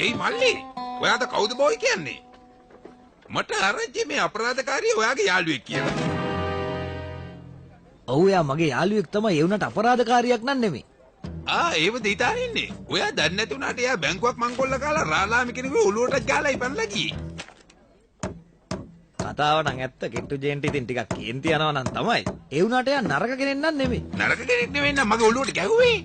එයි මල්ලි. ඔයාට කවුද බෝයි කියන්නේ? මට ආරංචි මේ අපරාධකාරී ඔයාගේ යාළුවෙක් කියලා. ඔව් යා මගේ යාළුවෙක් තමයි. ඒ වුණාට අපරාධකාරියක් නන් නෙමෙයි. ඒව දෙයිතා ඉන්නේ. ඔයා දන්නේ නැති උනාට එයා බැංකුවක් මංකොල්ල කාලා රාලාමි කෙනෙකුගේ ඔළුවටත් ගාලා ඉපන්ලා ගියේ. කතාව නම් ඇත්ත. කෙට්ටු ජේන්ටි ඉතින් ටිකක් කේන්ති යනවා නම් තමයි. ඒ වුණාට එයා නරක කෙනෙක් නන් නෙමෙයි. නරක කෙනෙක් නෙවෙයි නම් මගේ ඔළුවට ගැහුවේ.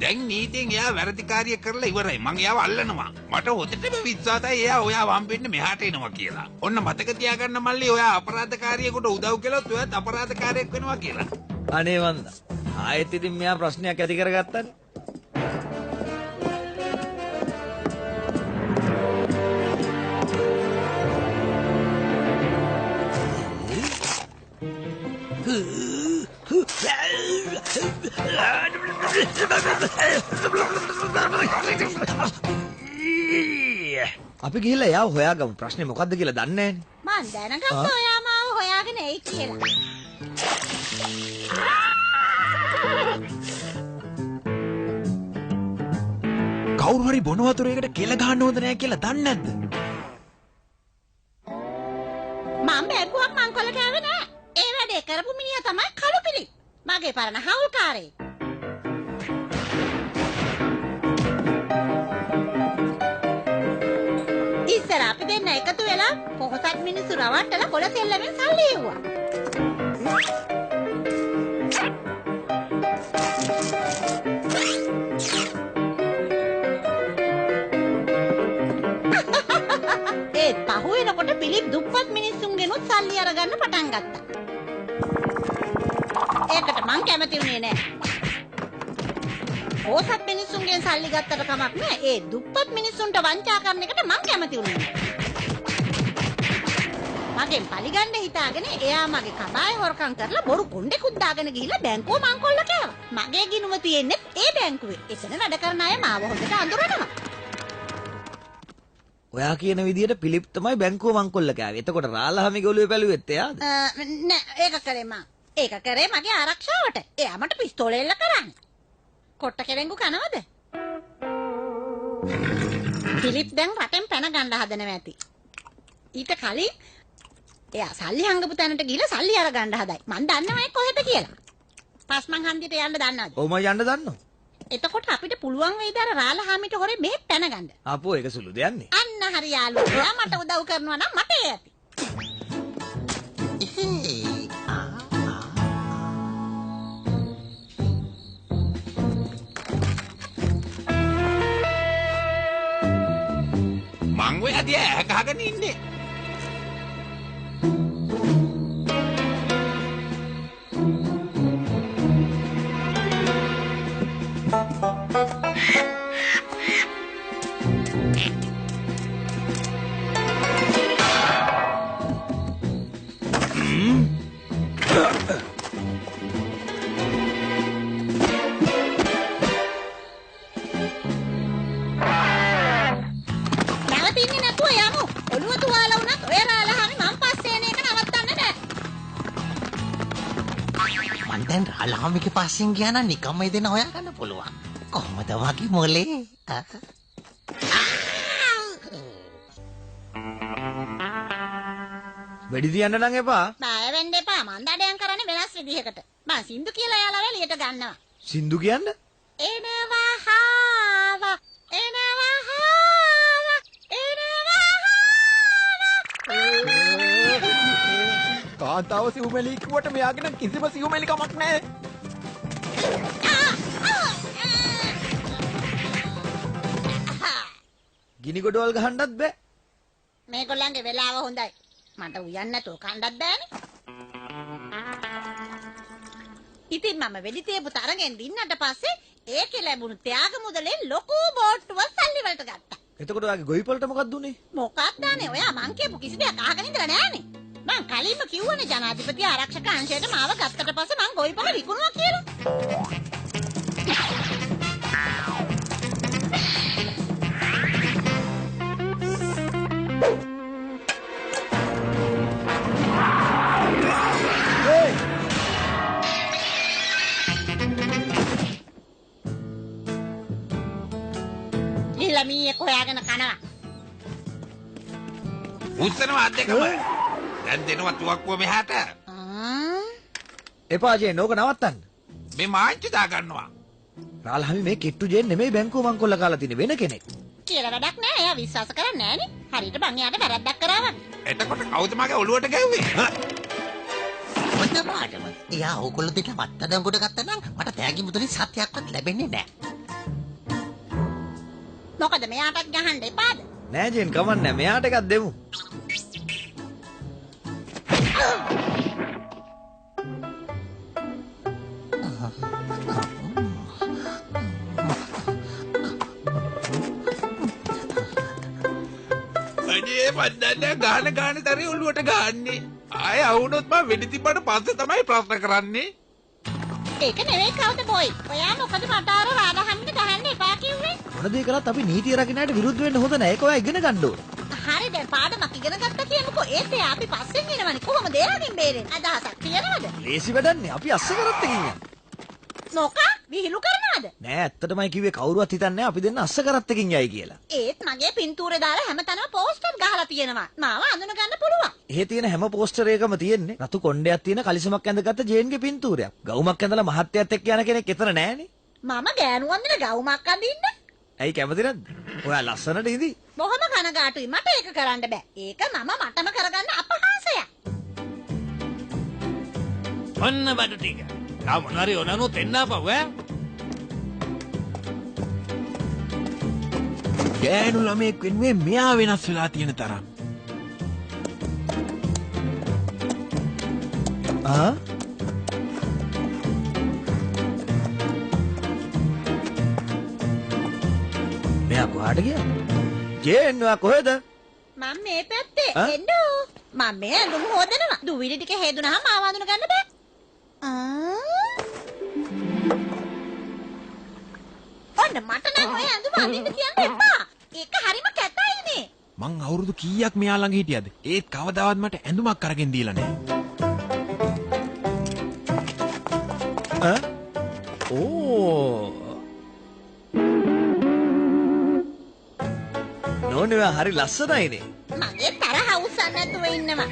දැන් නීතියෙන් එයා වැරදිකාරිය කරලා ඉවරයි. මං එයාව අල්ලනවා. මට හොතටම විශ්වාසයි එයා ඔයාව හම්බෙන්න මෙහාට එනවා කියලා. ඔන්න මතක තියාගන්න මල්ලි ඔයා අපරාධකාරියෙකුට උදව් කළොත් ඔයාත් අපරාධකාරයෙක් වෙනවා කියලා. අනේ වන්ද. ආයෙත් ඉතින් මෙයා ප්‍රශ්නයක් ඇති කරගත්තානේ. අපි ගිහලා යාව හොයාගමු. ප්‍රශ්නේ මොකද්ද කියලා දන්නේ නැහනේ. මං දැනගත්තා ඔයා මාව හොයාගෙන එයි කියලා. කවුරු හරි බොන වතුරයකට කෙල ගහන්න හොඳ නැහැ කියලා දන්නේ නැද්ද? මම බැංකුවක් මංකොල්ල කෑවේ නෑ. ඒ වැඩේ කරපු මිනිහා තමයි කළුපිලි. මගේ පරණ හවුල්කාරයෙක්. ඉස්සර අපි දෙන්න එකතු වෙලා පොහොසත් මිනිස්සු රවට්ටලා කොළ සෙල්ලමින් සල්ලි එව්වා. ඒත් පහුවෙනකොට පිලිප් දුප්පත් මිනිස්සුන්ගෙනුත් සල්ලි අරගන්න පටන් ගත්තා. ඒකට මං කැමති වුණේ නෑ. ඕසත් මිනිස්සුන්ගෙන් සල්ලි ගත්තට කමක් නෑ. ඒ දුප්පත් මිනිස්සුන්ට වංචා කරන එකට මං කැමති වුණේ නෑ. මගෙන් පලිගන්න හිතාගෙන එයා මගේ කබායේ හොරකම් කරලා බොරු කොණ්ඩෙකුත් දාගෙන ගිහිල්ලා බැංකුව මංකොල්ල කෑවා. මගේ ගිණුම තියෙන්නේ ඒ බැංකුවේ. එතන වැඩ කරන අය මාව හොඳට අඳුරනවා. ඔයා කියන විදිහට පිලිප් තමයි බැංකුව මංකොල්ල කෑවේ. එතකොට රාලහාමිගේ ඔළුවේ පැලුවෙත් එයාද? නෑ ඒක කරේ මං. ඒක කරේ මගේ ආරක්ෂාවට. එයා මට පිස්තෝලේ එල්ල කරන්නේ. කොට්ට කෙරෙන්ගු කනවද? පිලිප් දැන් රටෙන් පැන ගන්න හදනවා ඇති. ඊට කලින් එයා සල්ලි හංගපු තැනට ගිහලා සල්ලි අර ගන්න හදයි. මං දන්නවා කොහෙද කියලා. පස්මන් හන්දියට යන්න දන්නවද? ඔව් මම යන්න දන්නවා. එතකොට අපිට පුළුවන් වෙයිද අර රාලහාමිට හොරේ මෙහෙ පැන ගන්න? අපෝ ඒක සුළු දෙයක් නේ. අන්න හරි යාළුවා. ඔයා මට උදව් කරනවා නම් මට ඒ ඇති. මං ඔය අදිය ගහගෙන ඉන්නේ. රාලහාමිගේ පස්සෙන් ගියා නම් නිකම්ම ඉදෙන හොයාගන්න පුළුවන්. කොහමද වගේ මොලේ? වෙඩි තියන්න නම් එපා. බය වෙන්න එපා. මං දඩයන් කරන්නේ වෙනස් විදිහකට. මං සින්දු කියලා යාළුවා එළියට ගන්නවා. සින්දු කියන්නේ? එනවා හාවා එනවා හාවා එනවා හාවා. කාන්තාව සිව්මෙලි කිව්වට මෙයාගේ නම් කිසිම සිව්මෙලි කමක් නැහැ. ගිනි ගොඩවල් ගහන්නත් බෑ. මේගොල්ලන්ගේ වෙලාව හොඳයි. මට උයන්න නැතුව කණ්ඩක් බෑනේ. ඉතින් මම වෙඩි තියපු තරගෙන් දින්නට පස්සේ ඒකේ ලැබුණු ත්‍යාග මුදලෙන් ලොකු බෝට්ටුවක් සල්ලි වලට ගත්තා. එතකොට ඔයාගේ ගොවිපළට මොකක්ද උනේ? මොකක්ද අනේ ඔයා මං කියපු කිසි දෙයක් අහගෙන ඉඳලා නෑනේ. මං කලින්ම කිව්වනේ ජනාධිපති ආරක්ෂක අංශයට මාව ගත්තට පස්සේ මං ගොවිපළ විකුණුවා කියලා. ගිහිල්ලා මීයක් හොයාගෙන කනවා. උස්සනවා අත් දෙකම. දැන් දෙනවා තුවක්කුව මෙහාට. එපා ජේන් ඕක නවත්තන්න. මේ මාංචි දා ගන්නවා. රාල්හමි මේ කිට්ටු ජේන් නෙමෙයි බැංකුව මංකොල්ල කාලා තියෙන වෙන කෙනෙක්. කියලා වැඩක් නෑ. එයා විශ්වාස කරන්නේ නෑනේ. හරියට බං යාට වැරද්දක් කරා වගේ. එතකොට කවුද මගේ ඔළුවට ගැව්වේ? මොකද පාඩම? එයා ඕගොල්ලෝ දෙන්න මත්තදංගොඩ ගත්තා නම් මට තෑගි මුදලින් සත්‍යයක්වත් ලැබෙන්නේ නැහැ. මොකද මෙයාටත් ගහන්න එපාද? නෑ ජේන් කමන්නේ මෙයාට එකක් දෙමු. අනේ මන්දන්න ගාන තරේ ඔළුවට ගහන්නේ. ආය අවුනොත් මම වෙඩි තිබ්බට පස්සේ තමයි ප්‍රශ්න කරන්නේ. ඒක නෙවෙයි කවුද බොයි. ඔයා මොකද මට අර රාධහම්මිට ගහන්න එපා කිව්වේ? මොන දේ කරත් අපි නීතිය රකින්නට විරුද්ධ වෙන්න හොඳ නෑ. ඒක ඔයා ඉගෙන ගන්න ඕන. හරි දැන් පාඩමක් ඉගෙන ගත්තා කියමුකෝ. ඒත් එයා අපි පස්සෙන් එනවනේ. කොහොමද එයාගෙන් බේරෙන්නේ? අදහසක් තියනවද? ලේසි වැඩන්නේ. අපි අස්සේ කරත් එකකින් යන්න. මොකක්? විහිළු කරනවද? නෑ ඇත්තටමයි කිව්වේ කවුරුවත් හිතන්නේ අපි දෙන්න අස්ස කරත් එකකින් යයි කියලා. ඒත් මගේ පින්තූරේ දාලා හැමතැනම පෝස්ටර් ගහලා තියෙනවා. මාව අඳුන ගන්න පුළුවන්. එහෙ තියෙන හැම පෝස්ටර් එකම තියෙන්නේ රතු කොණ්ඩයක් තියෙන කලිසමක් ඇඳගත්ත ජේන්ගේ පින්තූරයක්. ගවුමක් ඇඳලා මහත්යත් එක්ක යන කෙනෙක් එතන නෑනේ. මම ගෑනු අඳින ගවුමක් අඳින්න. ඇයි කැමති නැද්ද? ඔයා ලස්සනට ඉදි. බොහොම කනගාටුයි. මට ඒක කරන්න බෑ. ඒක මම මටම කරගන්න අපහාසයක්. ඔන්න බඩු ටික. තා මොනවාරි ඕනනොත් එන්න අපව ඈ. ගෑනු ළමයෙක් වෙනුවෙන් මෙයා වෙනස් වෙලා තියෙන තරම්. ආ? මෙයා කොහාට ගියාද? ජේන් ඔයා කොහෙද? මම මේ පැත්තේ ඈ? එන්නෝ. මම මේ ඇඳුම් හොදනවා. දුවිලි ටික හේදුනහම මාව අඳුන ගන්න බෑ. ඔන්න මට නම් ඔය ඇඳුම අඳින්න කියන්න එපා. ඒක හරිම කැතයිනේ. මං අවුරුදු කීයක් මෙයා ළඟ හිටියද? ඒත් කවදාවත් මට ඇඳුමක් අරගෙන දීලා නැහැ. ඈ? ඕ. නෝනේ හරි ලස්සනයිනේ. මගේ තරහ උස්සන්න නැතුව ඉන්නවා.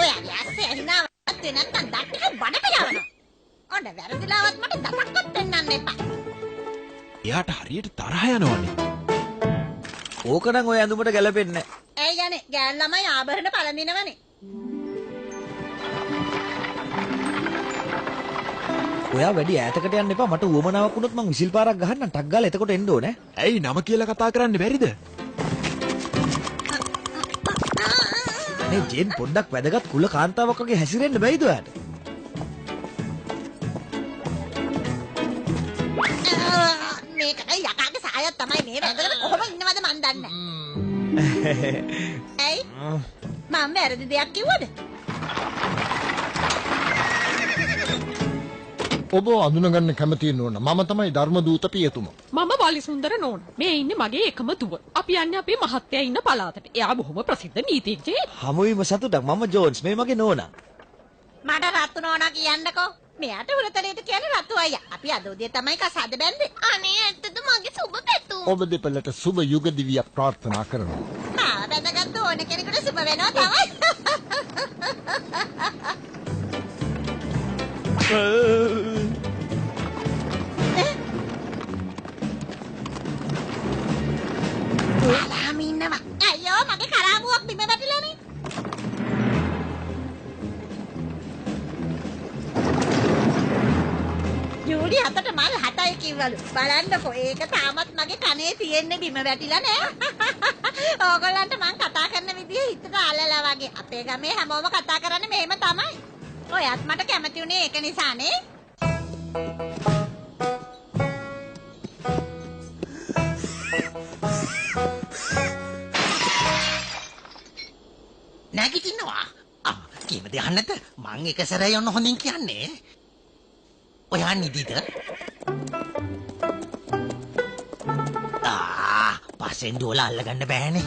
ඔයාගේ ඇස්සේ ඇහිනාවත් නැත්තම් දත් ටික බඩට යවනවා. ඔන්න වැරදිලාවත් මට දතක්වත් පෙන්වන්න එපා. එයාට හරියට තරහ යනවනේ. ඕකනම් ඔය ඇඳුමට ගැලපෙන්නේ නැහැ. ඇයි යන්නේ? ගෑන් ළමයි ආභරණ පළඳිනවනේ. ඔයා වැඩි ඈතකට යන්න එපා. මට උවමනාවක් වුණොත් මං විසිල් පාරක් ගහන්නම්. ටක් ගාලා එතකොට එන්න ඕනේ. ඇයි නම කියලා කතා කරන්න බැරිද? මේ ජේන් පොඩ්ඩක් වැදගත් කුල කාන්තාවක් වගේ හැසිරෙන්න බැයිද ඔයාට? මේකට යකාගේ සායත් තමයි මේ වැදගෙන කොහොම ඉන්නවද මන් දන්නේ නැහැ. ඇයි? මම වැරදි දෙයක් කිව්වද? ඔබ අඳුනගන්න කැමති නෝන මම තමයි ධර්මදූත පියතුමා. මම බාලිසුන්දර නෝන. මේ ඉන්නේ මගේ එකම දුව. අපි යන්නේ අපේ මහත්තයා ඉන්න පළාතට. එයා බොහොම ප්‍රසිද්ධ නීතිඥයෙක්. හමුවීම සතුටක්. මම ජෝන්ස්. මේ මගේ නෝනා. මට රත්තු නෝනා කියන්නකෝ. මෙයාට උරතලයට කියන්නේ රත්තු අයියා. අපි අද උදේ තමයි කසාද බැන්දේ. අනේ ඇත්තද මගේ සුබ පැතුම්. ඔබ දෙපළට සුබ යුග දිවියක් ප්‍රාර්ථනා කරනවා. මාව බැඳගත්තු ඕන කෙනෙකුට සුබ වෙනවා තමයි. ලාම ඉන්නවා. අයියෝ මගේ කරාබුවක් බිම වැටිලානේ. ජූලි අතට මල් 7යි කිව්වලු. බලන්නකෝ ඒක තාමත් මගේ කනේ තියෙන්නේ බිම වැටිලා නෑ. ඕගොල්ලන්ට මං කතා කරන විදිය හිතට අල්ලලා වගේ. අපේ ගමේ හැමෝම කතා කරන්නේ මෙහෙම තමයි. ඔයත් මට කැමති උනේ ඒක නිසානේ. නැගිටිනවා. කීම දෙයක් නැත. මං එක සැරේ යන්න හොඳින් කියන්නේ. ඔයා නිදිද? පස්සෙන් දුවලා අල්ලගන්න බෑනේ.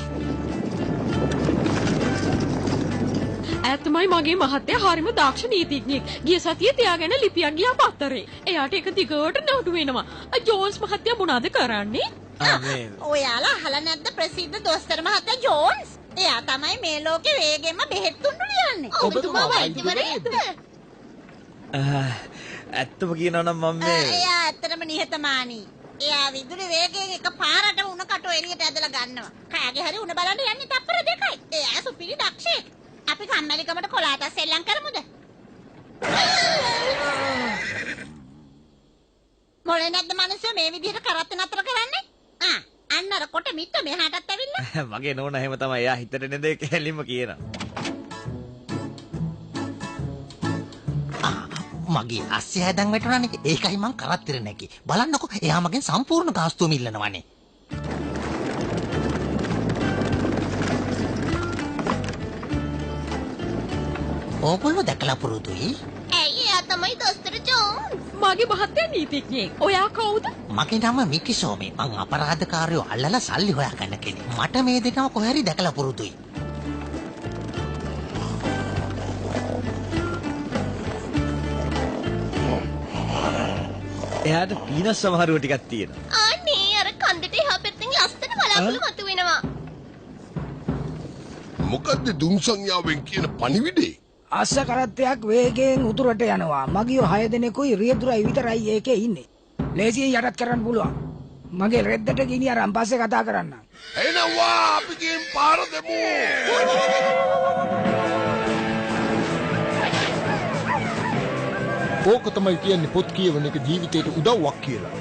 ඇත්තමයි මගේ මහත්තයා හරිම දක්ෂ නීතිඥයෙක්. ගිය සතියේ තියාගෙන ලිපියක් ගියා පත්තරේ. එයාට ඒක දිගට නඩු වෙනවා. ජෝන්ස් මහත්තයා මොනවද කරන්නේ? ඔයාලා අහලා නැද්ද ප්‍රසිද්ධ දොස්තර මහත්තයා ජෝන්ස්? එයා තමයි මේ ලෝකේ වේගෙන්ම බෙහෙත් තුන්ඩු ලියන්නේ. ඔබතුමා වෛද්‍යවරයෙක්ද? ඇත්තම කියනවා නම් මම මේ එයා ඇත්තටම නිහතමානී. එයා විදුලි වේගයෙන් එක පාරට උණ කටෝ එළියට ඇදලා ගන්නවා. කාගේ හරි උණ බලන්න යන්නේ තප්පර දෙකයි. එයා සුපිරි දක්ෂයෙක්. අපි කම්මැලිකමට කොලාට සෙල්ලම් කරමුද? මොලේ නැද්ද මිනිස්සු මේ විදිහට කරත් නතර කරන්නේ? අන්න අර කොට මිත්ත මෙහාටත් ඇවිල්ලා. මගේ නෝනා එහෙම තමයි. එයා හිතට නේද ඒක හැලින්ම කියනවා. මගේ අස්සේ හැදන් වැටුණානේ. ඒකයි මං කරත්තර නැකි. බලන්නකෝ එයා මගෙන් සම්පූර්ණ ගාස්තුවම ඉල්ලනවානේ. ඕගොල්ලෝ දැකලා පුරුදුයි. ඇයි එයා තමයි දොස්තර ජෝන්ස්. මගේ මහත්තයා නීතිඥයෙක්. ඔයා කවුද? මගේ නම මිකි සෝමි. මං අපරාධකාරයෝ අල්ලලා සල්ලි හොයාගන්න කෙනෙක්. මට මේ දෙකම කොහරි දැකලා පුරුදුයි. එයාට පීනස් සමහරුව ටිකක් තියෙනවා. අනේ අර කන්දට එහා පැත්තෙන් ලස්සන බලාකුළු මතුවෙනවා. මොකද්ද දුම් සංඥාවෙන් කියන පණිවිඩේ? අස්ස කරත්තයක් වේගයෙන් උතුරට යනවා. මගියෝ 6 දෙනෙකුයි රියදුරයි විතරයි ඒකේ ඉන්නේ. ලේසියෙන් යටත් කරන්න පුළුවන්. මගේ රෙද්දට ගිනි අරන් පස්සේ කතා කරන්න. එනවා අපි ගින් පාර දෙමු. ඕක තමයි කියන්නේ පොත් කියවන එක ජීවිතේට උදව්වක් කියලා.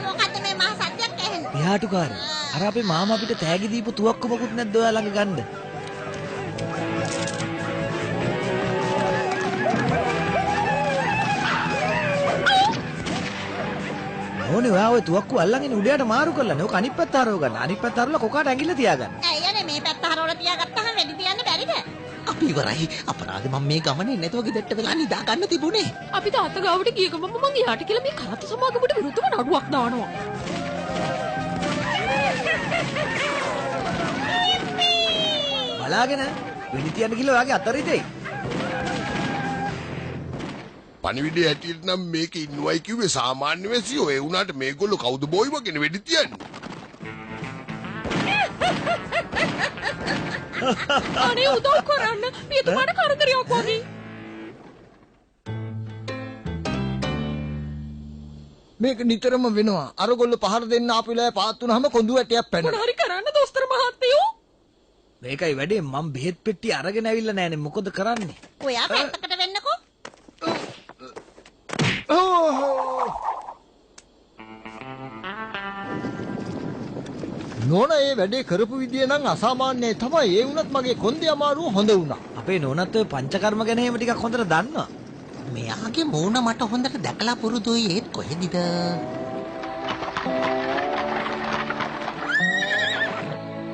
මොකද්ද මේ මහ සත්‍යයක් ඇහෙන්නේ? පියාටුකාරී. අර අපේ මාමා අපිට තෑගි දීපු තුවක්කු මොකුත් නැද්ද ඔයා ළඟ ගන්න? ඕනේ ඔයා ඔය තුවක්කු අල්ලගෙන උඩයට මාරු කරලා නේ. ඔක අනිත් පැත්ත හරව ගන්න. අනිත් පැත්ත හරවලා කොකාට ඇඟිල්ල තියාගන්න. ඇයියනේ මේ පැත්ත හරවලා තියාගත්තාම වැඩි තියන්න බැරිද? අපි ඉවරයි. අපරාධ මම මේ ගමනේ නැතුව ගෙදරට වෙලා නිදා ගන්න තිබුණේ. අපි තාත්තා ගාවට ගිය ගමන් මම එයාට කියලා මේ කරත්ත සමාගමට විරුද්ධව නඩුවක් දානවා. බලාගෙන වෙඩි තියන්න කියලා ඔයාගේ අතරිතේ. පණිවිඩය හැටියට නම් මේක ඉන්නවයි කිව්වේ සාමාන්‍ය වැසියෝ. ඒ වුණාට මේගොල්ලෝ කවුද බොයි වගෙන වෙඩි තියන්නේ? අනේ උදව් කරන්න. පියතුමාට කරදරයක් වගේ. මේක නිතරම වෙනවා. අරගොල්ලෝ පහර දෙන්න ආපු වෙලාවේ පාත් වුණාම කොඳු වැටියක් පැනනවා. මොන හරි කරන්න දොස්තර මහත්තයෝ. මේකයි වැඩේ. මම බෙහෙත් පෙට්ටි අරගෙන ඇවිල්ලා නෑනේ. මොකද කරන්නේ? ඔයා පැත්තකට වෙන්නකෝ. නෝනා ඒ වැඩේ කරපු විදිය නම් අසාමාන්‍යයි තමයි. ඒ වුණත් මගේ කොන්දේ අමාරුව හොඳ වුණා. අපේ නෝනත් ඔය පංචකර්ම ගැන එහෙම ටිකක් හොඳට දන්නවා. මෙයාගේ මූණ මට හොඳට දැකලා පුරුදුයි. ඒත් කොහෙදිද?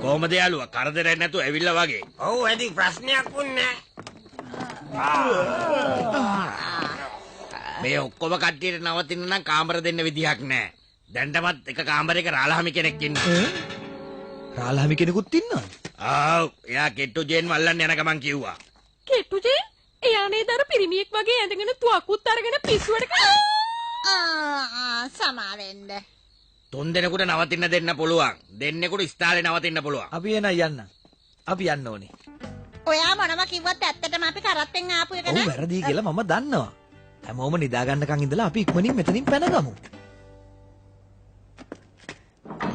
කොහමද යාළුවා කරදරයක් නැතුව ඇවිල්ලා වගේ? ඔව් ඇති ප්‍රශ්නයක් වුණේ මේ ඔක්කොම කට්ටියට නවතින්න නම් කාමර දෙන්න විදිහක් නැහැ. දැන්ටමත් එක කාමරයක රාලහාමි කෙනෙක් ඉන්නවා. රාලහාමි කෙනෙකුත් ඉන්නවද? ආව් එයා කෙට්ටු ජේන් වල්ලන්න යන ගමන් කිව්වා. කෙට්ටු ජේ එයා නේද අර පිරිමියෙක් වගේ ඇඳගෙන තුවක්කුත් අරගෙන පිස්සුවට සමාවෙන්න. 3 දෙනෙකුට නවතින්න දෙන්න පුළුවන්. දෙන්නෙකුට ස්ථාලේ නවතින්න පුළුවන්. අපි එන යන්න. අපි යන්න ඕනේ. ඔයා මොනම කිව්වත් ඇත්තටම අපි කරත්තෙන් ආපු එක ඔව් නෑ. වැරදි කියලා මම දන්නවා. හැමෝම නිදා ගන්නකන් ඉඳලා අපි ඉක්මනින් මෙතනින් පැනගමු.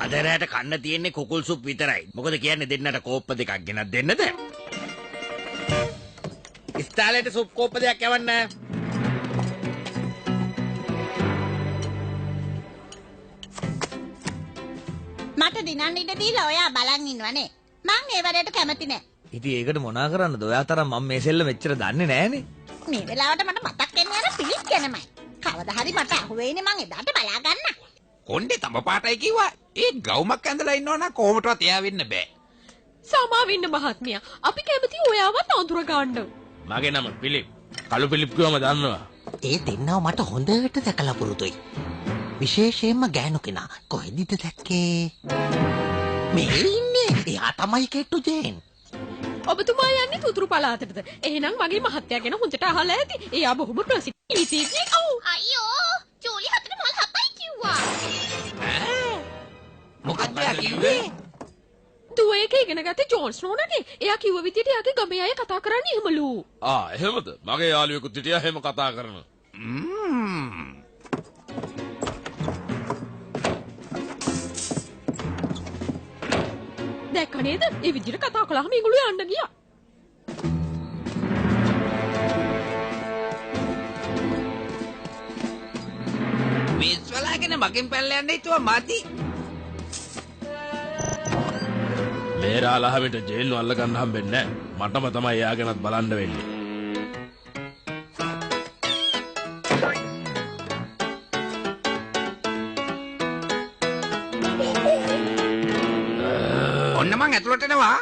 අද රැට කන්න තියෙන්නේ කුකුල් සුප් විතරයි. මොකද කියන්නේ දෙන්නට කෝප්ප දෙකක් ගෙනත් දෙන්නද? ස්ථාලේට සුප් කෝප්ප දෙකක් යවන්න. මට දිනන්න ඉඩ දීලා ඔයා බලන් ඉන්නවනේ. මං ඒ වැඩේට කැමති නෑ. ඉතින් ඒකට මොනා කරන්නද? ඔයා තරම් මම මේ සෙල්ල මෙච්චර දන්නේ නෑනේ. මේ වෙලාවට මට මතක් වෙන්නේ අර පිළිස් ගැනමයි. කවදා හරි මට අහුවෙන්නේ මං එදාට බලා ගන්න. කොණ්ඩේ තඹ පාටයි කිව්වා. ඒ ගවුමක් ඇඳලා ඉන්නවනම් කොහොමටවත් එයා වෙන්න බෑ. සමාවෙන්න මහත්මියා. අපි කැමති ඔයාවත් අඳුර ගන්න. මගේ නම පිලිප්. කළු පිලිප් කියවම දන්නවා. ඒ දෙන්නව මට හොඳට දැකලා පුරුදුයි. විශේෂයෙන්ම ගෑනු කෙනා. කොහෙදිද දැක්කේ? මේ ඉන්නේ. ඉන්නේ. එයා තමයි කෙට්ටු ජේන්. ඔබතුමා යන්නේ තුතුරු පළාතටද? එහෙනම් මගේ මහත්තයා ගැන හොඳට අහලා ඇති. එයා බොහොම ප්‍රසිද්ධ නීතිඥයෙක්. ඔව්. අයියෝ ජූලි හතට මල් 7යි කිව්වා. මොකක්ද එයා කිව්වේ? දුව එක ඉගෙන ගත්තේ ජෝන්ස් නෝනානේ. එයා කිව්ව විදිහට එයාගේ ගමේ අය කතා කරන්නේ එහෙමලු. එහෙමද? මගේ යාළුවෙකුත් හිටියා එහෙම කතා කරන. දැක්ක නේද? ඒ විදිහට කතා කළාම ඒගොල්ලෝ යන්න ගියා. විශ්වලාගෙන මගෙන් පැනලා යන්න හිතුවා මදි. මේ රාලහමෙට ජේන්ව අල්ල ගන්න හම්බෙන්නේ නැහැ. මටම තමයි එයා ගැනත් බලන්න වෙන්නේ. ඔන්න මං ඇතුළට එනවා.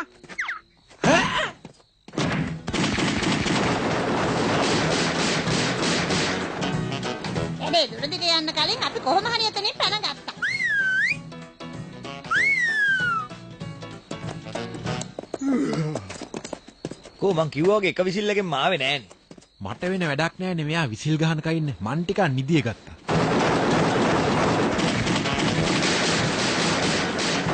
එනේ දුරදිග යන්න කලින් අපි කොහොම හරි එතනින් පැනගත්තා. කෝ මං කිව්වා වගේ එක විසිල්ලකින් මාවේ නෑනේ. මට වෙන වැඩක් නෑනේ මෙයා විසිල් ගහනක ඉන්න. මන් ටිකක් නිදිය ගත්තා.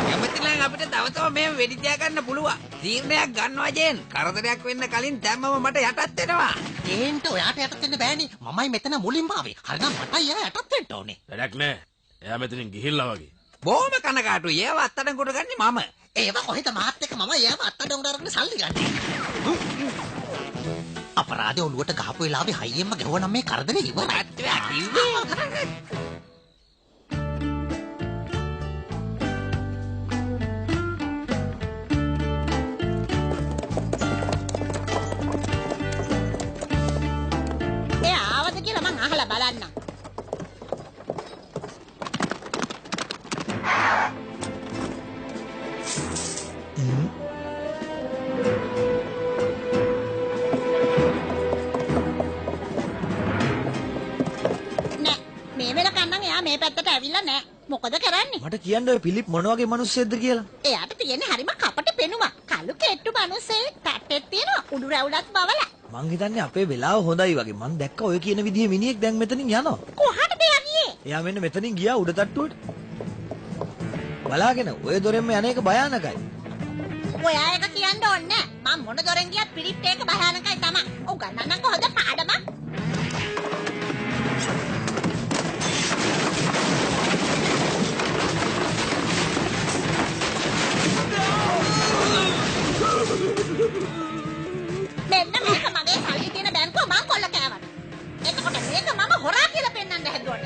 කැමතිනම් අපිට දවසම මෙහෙම වෙඩි තියා ගන්න පුළුවන්. තීරණයක් ගන්නවා ජේන්. කරදරයක් වෙන්න කලින් දැම්මම මට යටත් වෙනවා. ජේන්ට ඔයාට යටත් වෙන්න බෑනේ. මමයි මෙතන මුලින්ම ආවේ. හරිනම් මට එයා යටත් වෙන්න ඕනේ. වැඩක් නැහැ. එයා මෙතනින් ගිහිල්ලා වගේ. බොහොම කනකාටුයි. ඒව අත්තඩංගුට ගන්නේ මම. ඒව කොහෙද මාත් එක්ක මම එයාව අත්තඩංගුට අරගෙන සල්ලි ගන්නේ. අපරාධය ඔළුවට ගහපු වෙලාවේ හයියෙන්ම ගැහුවනම් මේ කරදරේ ඉවරයි. අත්වැ කිව්වේ. එයා ආවද කියලා මං අහලා බලන්නම්. මේ පැත්තට ඇවිල්ලා නෑ. මොකද කරන්නේ? මට කියන්න ඔය පිලිප් මොන වගේ මිනිස්සෙක්ද කියලා. එයාට තියෙන්නේ හරිම කපටි පෙනුමක්. කළු කෙට්ටු මිනිස්සේ තට්ටෙත් තියෙනවා. උඩු රැවුලත් බවලා. මං හිතන්නේ අපේ වෙලාව හොඳයි වගේ. මං දැක්ක ඔය කියන විදිහේ මිනිහෙක් දැන් මෙතනින් යනවා. කොහටද යන්නේ? එයා මෙන්න මෙතනින් ගියා උඩ තට්ටුවට. බලාගෙන ඔය දොරෙන්ම යන එක භයානකයි. ඔයා එක කියන්න ඕනේ නෑ. මම මොන දොරෙන් ගියත් පිලිප් එක භයානකයි තමයි. ඔව් ගන්නන්න කොහොද පාඩමක්? මෙන්න මේක මගේ සල්ලි තියෙන බැංකුව මං කොල්ල කෑවා. එතකොට මේක මම හොරා කියලා පෙන්නන්න හැදුවට.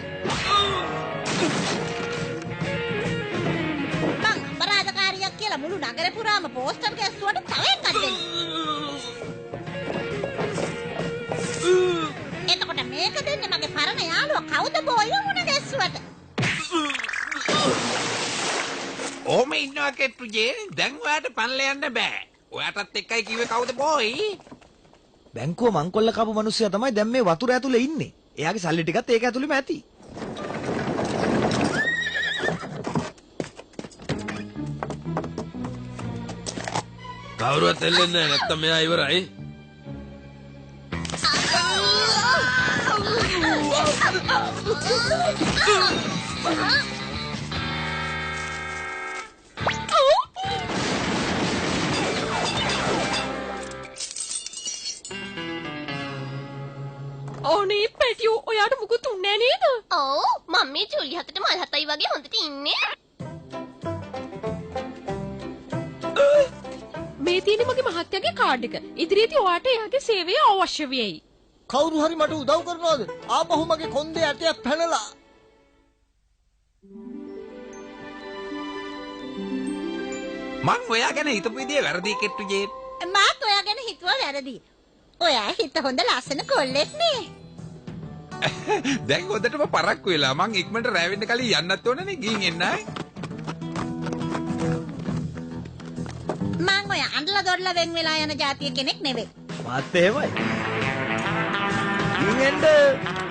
මං අපරාධකාරියක් කියලා මුළු නගරේ පුරාම පෝස්ටර් ගැස්සුවට තව එකක් දෙන්න. එතකොට මේක දෙන්නේ මගේ පරණ යාළුවා කවුද බෝයිව මුණ ගැස්සුවට. ඕම ඉන්නවා කෙට්ටු ජේන්. දැන් ඔයාට පන්ලා යන්න බෑ. ඔයාටත් එක්කයි කිව්වේ කවුද බෝයි? බැංකුව මංකොල්ල කපු මිනිස්සයා තමයි දැන් මේ වතුර ඇතුලේ ඉන්නේ. එයාගේ සල්ලි ටිකත් ඒක ඇතුලේම ඇති. කවුරුවත් එල්ලෙන්නේ නැහැ. නැත්තම් මෙයා ඉවරයි. ඕනේ පැටියෝ ඔයාට මුකුත් උන්නේ නේද? ඔව් මම මේ ජූලි හතට මල් 7යි වගේ හොඳට ඉන්නේ. මේ තියෙන්නේ මගේ මහත්තයාගේ කාඩ් එක. ඉදිරියේදී ඔයාට එයාගේ සේවය අවශ්‍ය වෙයි. කවුරු හරි මට උදව් කරනවද? ආපහු මගේ කොන්දේ ඇටයක් පැනලා. මං ඔයා ගැන හිතපු විදිය වැරදි කෙට්ටු ජේන්. මාත් ඔයා ගැන හිතුවා වැරදි. ඔයා හිත හොඳ ලස්සන කොල්ලෙක් නේ. දැන් හොඳටම පරක්කු වෙලා මං ඉක්මනට රැ වෙන්න කලින් යන්නත් ඕනනේ ගිහින් එන්නයි. මං ඔය අඬලා දොඩලා වෙන් වෙලා යන જાතිය කෙනෙක් නෙවෙයි. මාත් එහෙමයි. ගිහින් එන්න.